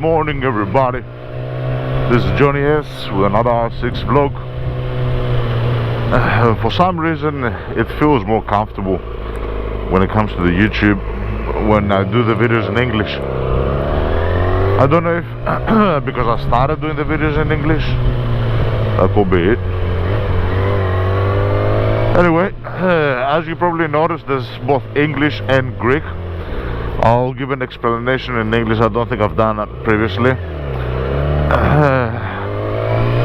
morning, everybody. This is Johnny S with another R6 vlog. For some reason, it feels more comfortable when it comes to the YouTube when I do the videos in English. I don't know if because I started doing the videos in English. That could be it. Anyway, as you probably noticed, there's both English and Greek. I'll give an explanation in English. I don't think I've done that previously.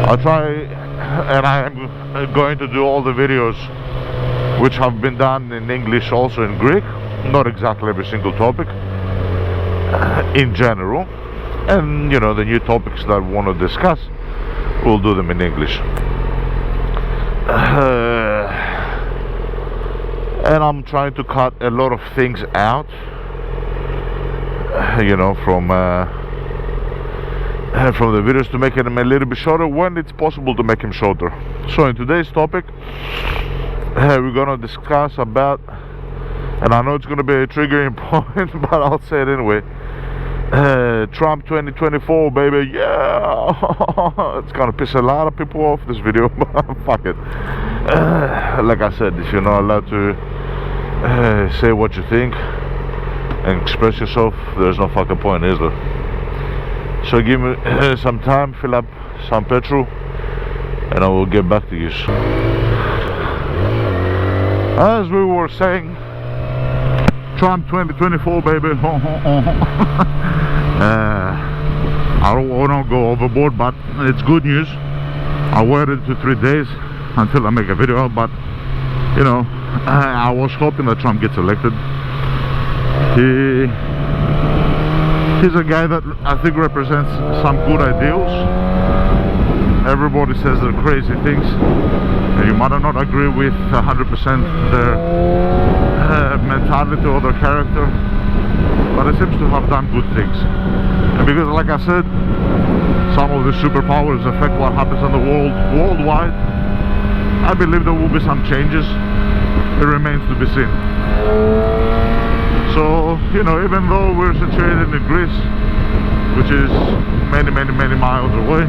I'll try, and I am going to do all the videos which have been done in English also in Greek. Not exactly every single topic, in general. And you know, the new topics that I want to discuss, we'll do them in English. And I'm trying to cut a lot of things out, you know, from the videos to make them a little bit shorter when it's possible to make them shorter. So in today's topic, we're gonna discuss about, and I know it's gonna be a triggering point, but I'll say it anyway. Trump 2024, baby, yeah. It's gonna piss a lot of people off, this video, but fuck it. Like I said, if you're not allowed to say what you think and express yourself, there's no fucking point, is there? So give me some time, fill up some petrol, and I will get back to you. As we were saying, Trump 2024, baby. I don't want to go overboard, but it's good news. I waited 2 3 days until I make a video, but you know, I was hoping that Trump gets elected. He's a guy that I think represents some good ideals. Everybody says they're crazy things, and you might not agree with 100% their mentality or their character, but it seems to have done good things. And because, like I said, some of the superpowers affect what happens in the world worldwide, I believe there will be some changes. It remains to be seen. So, you know, even though we're situated in Greece, which is many miles away,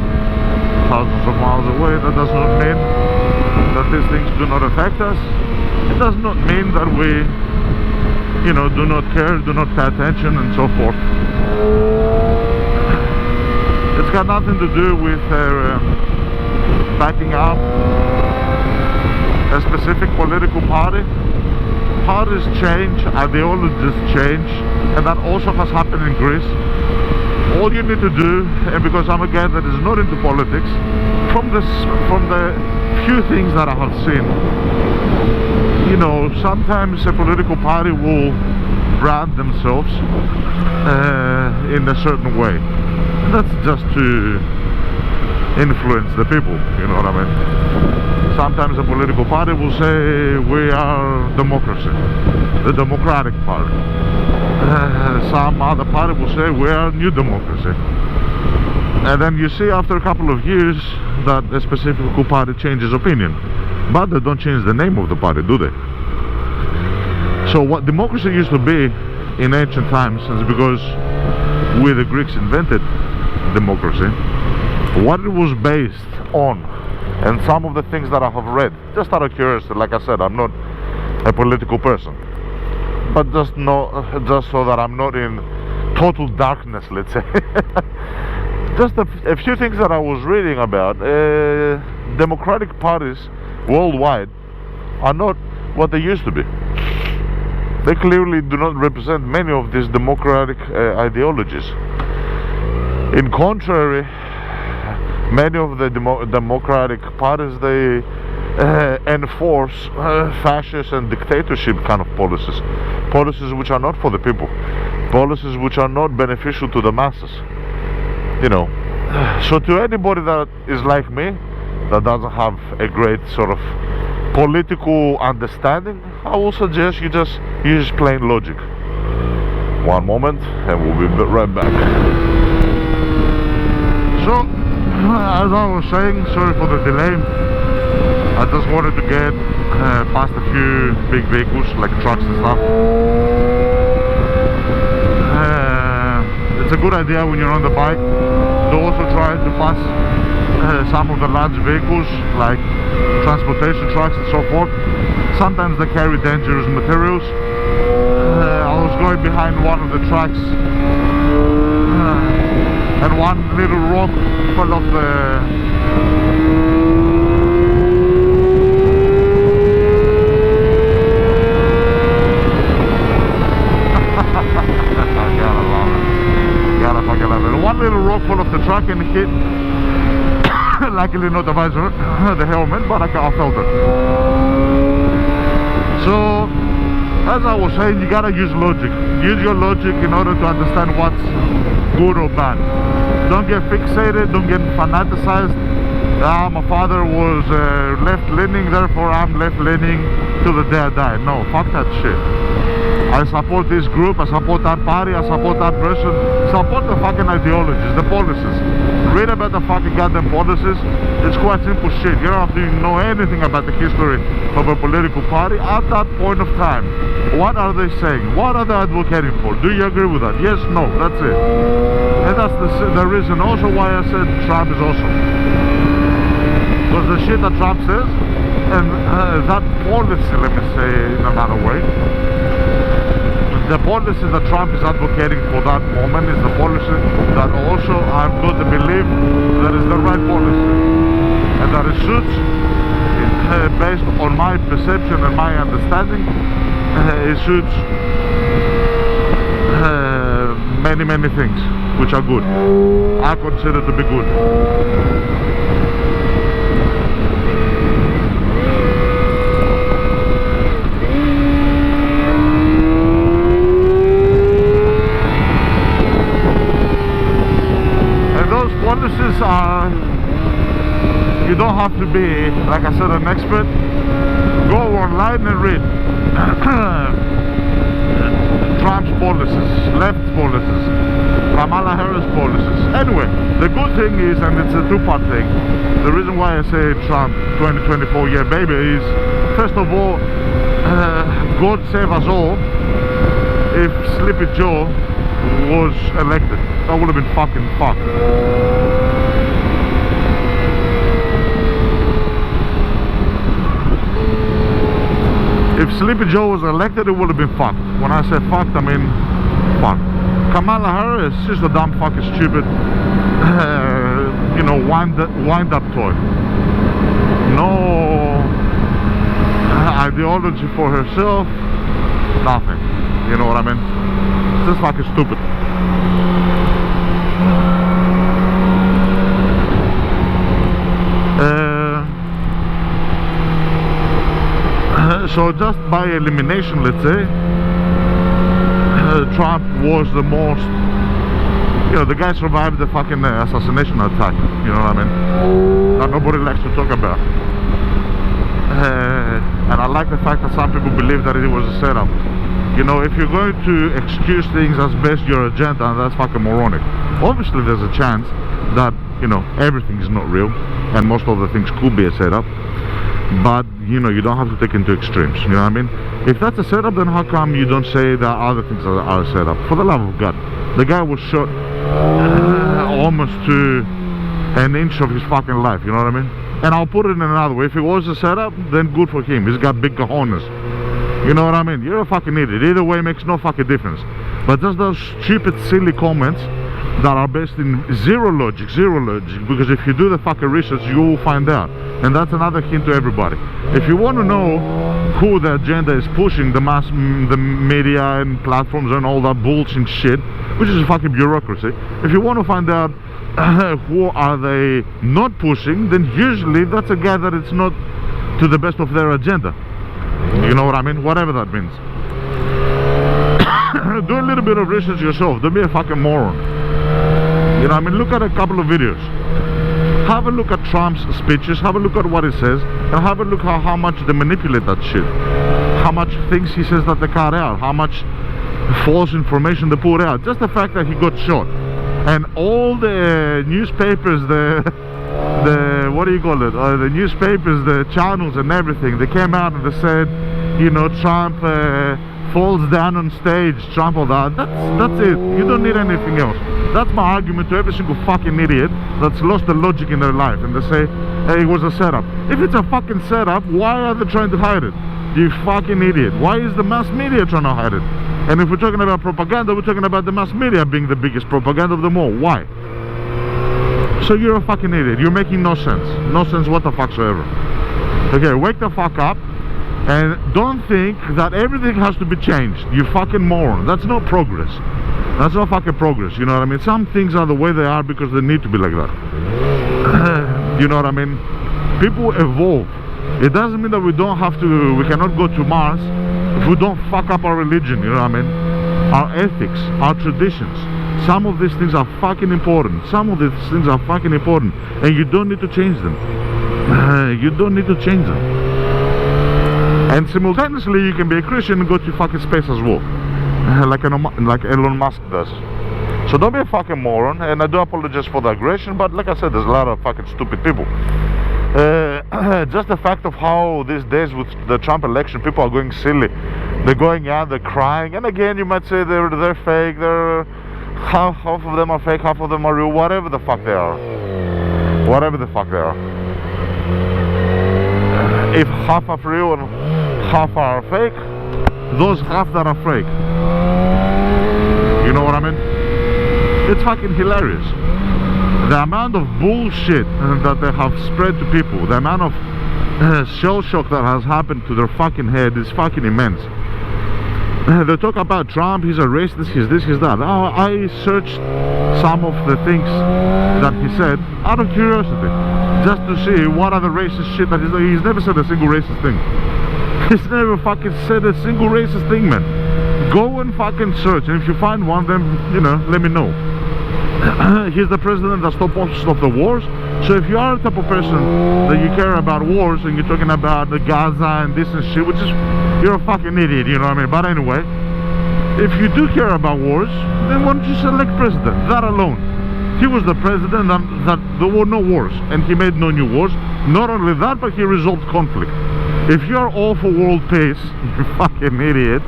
thousands of miles away, that does not mean that these things do not affect us. It does not mean that we, you know, do not care, do not pay attention, and so forth. It's got nothing to do with backing up a specific political party. Parties change, ideologies change, and that also has happened in Greece. All you need to do, and because I'm a guy that is not into politics, from the few things that I have seen, you know, sometimes a political party will brand themselves in a certain way. That's just to influence the people, you know what I mean? Sometimes a political party will say, we are democracy, the Democratic Party. Some other party will say, we are New Democracy. And then you see after a couple of years that a specific party changes opinion, but they don't change the name of the party, do they? So what democracy used to be in ancient times, is because we the Greeks invented democracy, what it was based on, and some of the things that I have read, just out of curiosity, like I said, I'm not a political person, but just so that I'm not in total darkness, let's say. Just a few things that I was reading about. Democratic parties worldwide are not what they used to be. They clearly do not represent many of these democratic ideologies. In contrary, many of the democratic parties, they enforce fascist and dictatorship kind of policies which are not for the people, policies which are not beneficial to the masses, you know. So to anybody that is like me, that doesn't have a great sort of political understanding, I will suggest you just use plain logic. One moment, and we'll be right back. So, as I was saying, sorry for the delay. I just wanted to get past a few big vehicles like trucks and stuff. It's a good idea when you're on the bike to also try to pass some of the large vehicles like transportation trucks and so forth. Sometimes they carry dangerous materials. I was going behind one of the trucks and one little rock fell off the one little rock fell off the truck and hit luckily not the visor, the helmet, but I felt it. So as I was saying, you gotta use logic. Use your logic in order to understand what's good or bad. Don't get fixated, don't get fanaticized. My father was left-leaning, therefore I'm left-leaning till the day I die. No, fuck that shit. I support this group, I support that party, I support that person. Support the fucking ideologies, the policies. Read about the fucking goddamn policies. It's quite simple shit. You don't have to know anything about the history of a political party at that point of time. What are they saying? What are they advocating for? Do you agree with that? Yes, no, that's it. And that's the reason also why I said Trump is awesome. Because the shit that Trump says, and that policy, let me say in another way, the policy that Trump is advocating for that moment is the policy that also I've got to believe that is the right policy, and that it suits, based on my perception and my understanding, it suits many things which are good. I consider to be good. Policies are, you don't have to be, like I said, an expert. Go online and read Trump's policies, left policies, Kamala Harris policies. Anyway, the good thing is, and it's a two-part thing, the reason why I say Trump 2024 yeah baby is, first of all, God save us all if Sleepy Joe was elected. That would have been fucking fucked. If Sleepy Joe was elected, it would have been fucked. When I say fucked, I mean fucked. Kamala Harris is just a dumb fucking stupid, you know, wind-up toy. No ideology for herself, nothing. You know what I mean? Just fucking stupid. So just by elimination, let's say, Trump was the most, you know, the guy survived the fucking assassination attack, you know what I mean, that nobody likes to talk about. And I like the fact that some people believe that it was a setup. You know, if you're going to excuse things as best your agenda, that's fucking moronic. Obviously there's a chance that, you know, everything is not real and most of the things could be a setup, but you know, you don't have to take into extremes, you know what I mean? If that's a setup, then how come you don't say that other things are a setup? For the love of God, the guy was shot almost to an inch of his fucking life, you know what I mean? And I'll put it in another way, if it was a setup, then good for him, he's got big cojones. You know what I mean? You're a fucking idiot. Either way makes no fucking difference. But just those stupid, silly comments that are based in zero logic, because if you do the fucking research, you will find out. And that's another hint to everybody. If you want to know who the agenda is pushing, the media and platforms and all that bullshit shit, which is a fucking bureaucracy, if you want to find out who are they not pushing, then usually that's a guy that it's not to the best of their agenda. You know what I mean? Whatever that means. Do a little bit of research yourself. Don't be a fucking moron. You know what I mean? Look at a couple of videos. Have a look at Trump's speeches. Have a look at what he says. And have a look at how much they manipulate that shit. How much things he says that they cut out. How much false information they put out. Just the fact that he got shot. And all the newspapers, what do you call it? The newspapers, the channels and everything, they came out and they said, you know, Trump falls down on stage, Trump all that. That's it. You don't need anything else. That's my argument to every single fucking idiot that's lost the logic in their life, and they say, hey, it was a setup. If it's a fucking setup, why are they trying to hide it? You fucking idiot. Why is the mass media trying to hide it? And if we're talking about propaganda, we're talking about the mass media being the biggest propaganda of them all. Why? So you're a fucking idiot. You're making no sense. No sense what the fucksoever. Okay, wake the fuck up. And don't think that everything has to be changed. You fucking moron. That's not progress. That's not fucking progress, you know what I mean? Some things are the way they are because they need to be like that. You know what I mean? People evolve. It doesn't mean that we cannot go to Mars if we don't fuck up our religion, you know what I mean? Our ethics, our traditions. Some of these things are fucking important. Some of these things are fucking important. And you don't need to change them. You don't need to change them. And simultaneously you can be a Christian and go to fucking space as well. Like Elon Musk does. So don't be a fucking moron. And I do apologize for the aggression, but like I said, there's a lot of fucking stupid people. Just the fact of how these days with the Trump election, people are going silly. They're going out, they're crying, and again you might say they're fake, half of them are fake, half of them are real, whatever the fuck they are. Whatever the fuck they are. If half are real and half are fake, those half that are fake, you know what I mean? It's fucking hilarious. The amount of bullshit that they have spread to people, the amount of shell shock that has happened to their fucking head is fucking immense. They talk about Trump, he's a racist, he's this, he's that. I searched some of the things that he said out of curiosity, just to see what are the racist shit that he's never said a single racist thing. He's never fucking said a single racist thing, man. Go and fucking search, and if you find one, then, you know, let me know. He's the president that supposed to stop the wars. So if you are the type of person that you care about wars and you're talking about the Gaza and this and shit, which is, you're a fucking idiot, you know what I mean? But anyway, if you do care about wars, then why don't you select president? That alone. He was the president that there were no wars, and he made no new wars. Not only that, but he resolved conflict. If you are all for world peace, you fucking idiot,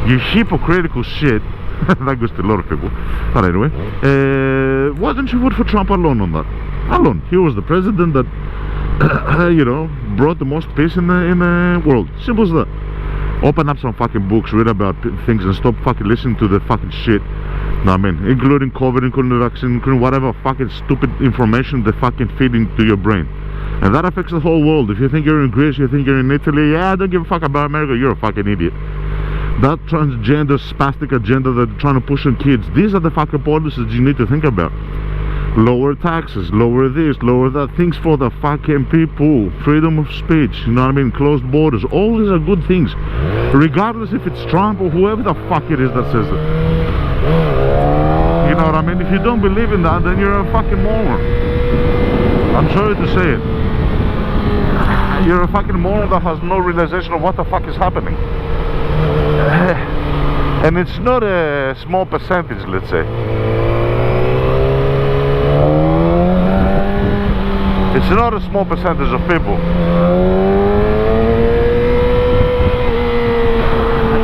you hypocritical shit. That goes to a lot of people. But anyway, why don't you vote for Trump alone on that? Alone. He was the president that, you know, brought the most peace in the world. Simple as that. Open up some fucking books, read about things, and stop fucking listening to the fucking shit. No, I mean, including COVID, including the vaccine, including whatever fucking stupid information they fucking feed into your brain. And that affects the whole world. If you think you're in Greece, you think you're in Italy, yeah, don't give a fuck about America, you're a fucking idiot. That transgender spastic agenda that they're trying to push on kids, these are the fucking policies you need to think about. Lower taxes, lower this, lower that, things for the fucking people, freedom of speech, you know what I mean, closed borders, all these are good things, regardless if it's Trump or whoever the fuck it is that says it. You know what I mean? If you don't believe in that, then you're a fucking moron. I'm sorry to say it. You're a fucking moron that has no realization of what the fuck is happening. And it's not a small percentage, let's say. It's not a small percentage of people.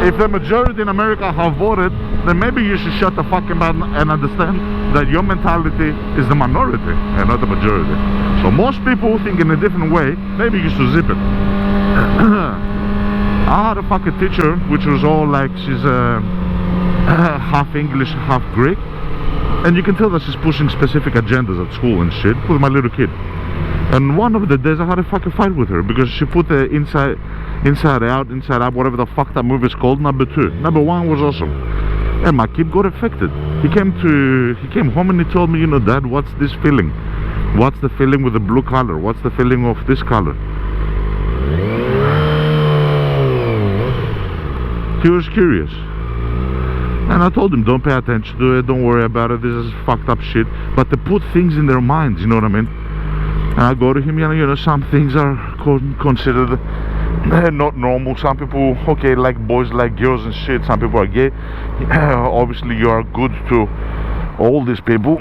If the majority in America have voted, then maybe you should shut the fucking mouth and understand that your mentality is the minority and not the majority. So most people think in a different way, maybe you should zip it. I had a fucking teacher which was all like, she's half English, half Greek, and you can tell that she's pushing specific agendas at school and shit with my little kid. And one of the days I had a fucking fight with her because she put the Inside Out, whatever the fuck that movie is called, number 2. Number 1 was awesome. And my kid got affected. He came home and he told me, you know, Dad, what's this feeling? What's the feeling with the blue color? What's the feeling of this color? He was curious. And I told him, don't pay attention to it, don't worry about it, this is fucked up shit. But they put things in their minds, you know what I mean? And I go to him, you know, some things are considered not normal. Some people, okay, like boys like girls and shit. Some people are gay. Obviously you are good to all these people.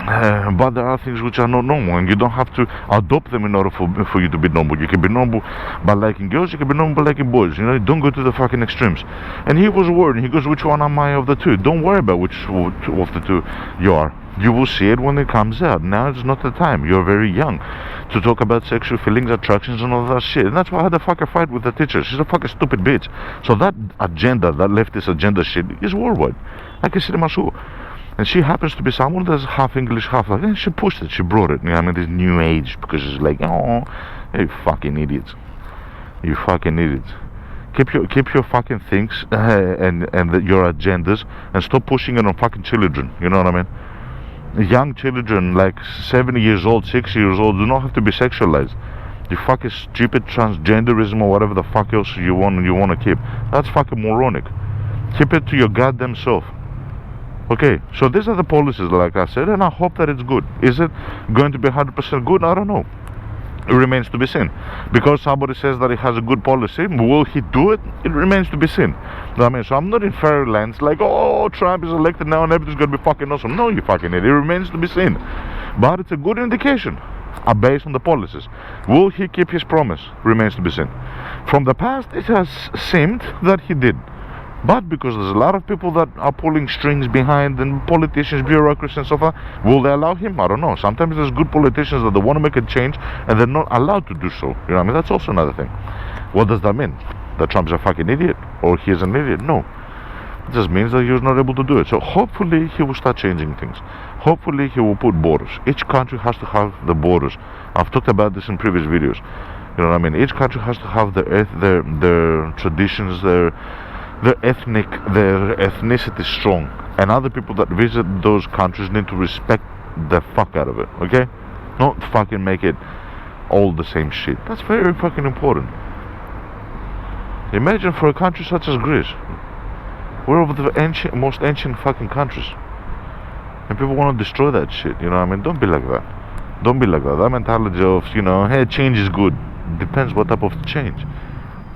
But there are things which are not normal, and you don't have to adopt them in order for you to be normal. You can be normal by liking girls, you can be normal by liking boys. You know, don't go to the fucking extremes. And he was worried. He goes, which one am I of the two? Don't worry about which of the two you are. You will see it when it comes out. Now it's not the time. You're very young to talk about sexual feelings, attractions, and all that shit. And that's why I had a fucking fight with the teacher. She's a fucking stupid bitch. So that agenda, that leftist agenda shit, is worldwide. I can see it in my school. And she happens to be someone that's half English, half like, and she pushed it, she brought it. You know, I mean, this new age, because she's like, oh, you fucking idiots. You fucking idiots. Keep your fucking things and your agendas, and stop pushing it on fucking children. You know what I mean? Young children, like 7 years old, 6 years old, do not have to be sexualized. You fucking stupid transgenderism or whatever the fuck else you want to keep. That's fucking moronic. Keep it to your goddamn self. Okay, so these are the policies, like I said, and I hope that it's good. Is it going to be 100% good? I don't know. It remains to be seen. Because somebody says that it has a good policy, will he do it? It remains to be seen. I mean, so I'm not in fairylands like, oh, Trump is elected now and everything's going to be fucking awesome. No, you fucking idiot. It remains to be seen. But it's a good indication based on the policies. Will he keep his promise? Remains to be seen. From the past, it has seemed that he did. But because there's a lot of people that are pulling strings behind, and politicians, bureaucrats and so forth, will they allow him? I don't know. Sometimes there's good politicians that they want to make a change and they're not allowed to do so. You know what I mean? That's also another thing. What does that mean? That Trump's a fucking idiot? Or he's an idiot? No. It just means that he was not able to do it. So hopefully he will start changing things. Hopefully he will put borders. Each country has to have the borders. I've talked about this in previous videos. You know what I mean? Each country has to have their traditions, their ethnicity strong, and other people that visit those countries need to respect the fuck out of it, okay? Not fucking make it all the same shit. That's very fucking important. Imagine for a country such as Greece, we're one of the most ancient fucking countries, and people want to destroy that shit. You know what I mean? Don't be like that. Don't be like that. That mentality of, you know, hey, change is good. Depends what type of change.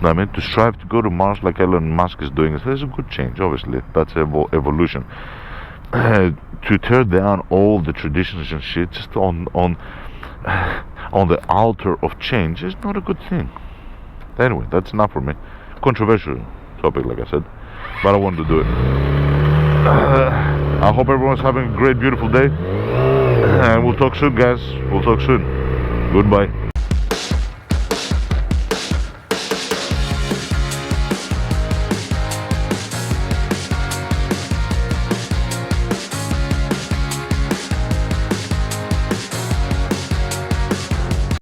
I mean, to strive to go to Mars like Elon Musk is doing, is a good change, obviously. That's evolution. To tear down all the traditions and shit just on the altar of change is not a good thing. Anyway, that's enough for me. Controversial topic, like I said, but I wanted to do it. I hope everyone's having a great, beautiful day, and we'll talk soon, guys. We'll talk soon. Goodbye.